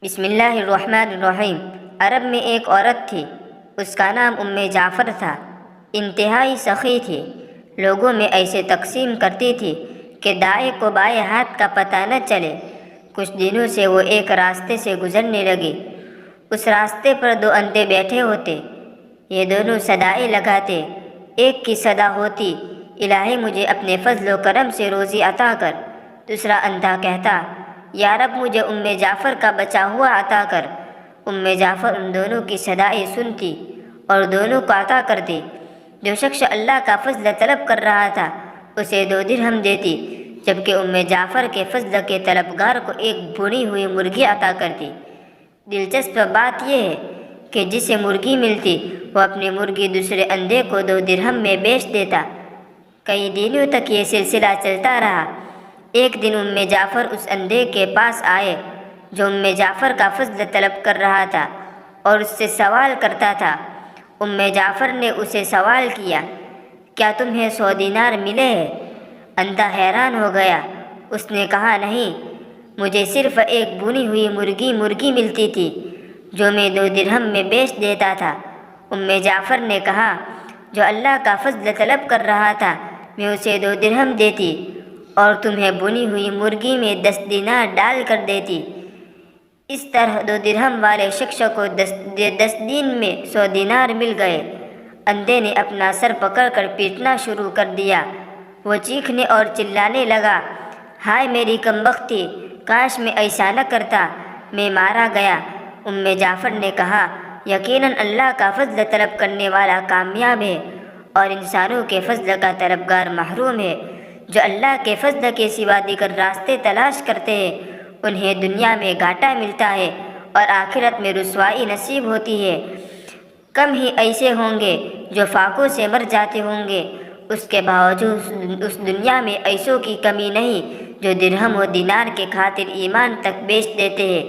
بسم اللہ الرحمن الرحیم۔ عرب میں ایک عورت تھی، اس کا نام جعفر تھا۔ انتہائی سخی تھی، لوگوں میں ایسے تقسیم کرتی تھی کہ دائیں کو بائیں ہاتھ کا پتہ نہ چلے۔ کچھ دنوں سے وہ ایک راستے سے گزرنے لگی۔ اس راستے پر دو اندھے بیٹھے ہوتے، یہ دونوں صدائیں لگاتے۔ ایک کی صدا ہوتی، الہی مجھے اپنے فضل و کرم سے روزی عطا کر۔ دوسرا اندھا کہتا، یا رب مجھے جعفر کا بچا ہوا عطا کر۔ جعفر ان دونوں کی صدائیں سنتی اور دونوں کو عطا کرتی۔ جو شخص اللہ کا فضل طلب کر رہا تھا اسے 2 درہم دیتی، جبکہ جعفر کے فضل کے طلبگار کو ایک بھنی ہوئی مرغی عطا کرتی۔ دلچسپ بات یہ ہے کہ جسے مرغی ملتی وہ اپنی مرغی دوسرے اندھے کو 2 درہم میں بیچ دیتا۔ کئی دنوں تک یہ سلسلہ چلتا رہا۔ ایک دن جعفر اس اندھے کے پاس آئے جو جعفر کا فضل طلب کر رہا تھا اور اس سے سوال کرتا تھا۔ جعفر نے اسے سوال کیا، کیا تمہیں 100 دینار ملے ہیں؟ اندھا حیران ہو گیا۔ اس نے کہا، نہیں، مجھے صرف ایک بھنی ہوئی مرغی ملتی تھی جو میں 2 درہم میں بیچ دیتا تھا۔ جعفر نے کہا، جو اللہ کا فضل طلب کر رہا تھا میں اسے 2 درہم دیتی اور تمہیں بھنی ہوئی مرغی میں 10 دینار ڈال کر دیتی۔ اس طرح 2 درہم والے شخص کو 10 دن میں 100 دینار مل گئے۔ اندھے نے اپنا سر پکڑ کر پیٹنا شروع کر دیا۔ وہ چیخنے اور چلانے لگا، ہائے میری کمبختی، کاش میں ایسا نہ کرتا، میں مارا گیا۔ جعفر نے کہا، یقیناً اللہ کا فضل طلب کرنے والا کامیاب ہے اور انسانوں کے فضل کا طلبگار محروم ہے۔ جو اللہ کے فضل کے سوا دیگر راستے تلاش کرتے ہیں انہیں دنیا میں گھاٹا ملتا ہے اور آخرت میں رسوائی نصیب ہوتی ہے۔ کم ہی ایسے ہوں گے جو فاقوں سے مر جاتے ہوں گے، اس کے باوجود اس دنیا میں ایسوں کی کمی نہیں جو درہم و دینار کے خاطر ایمان تک بیچ دیتے ہیں۔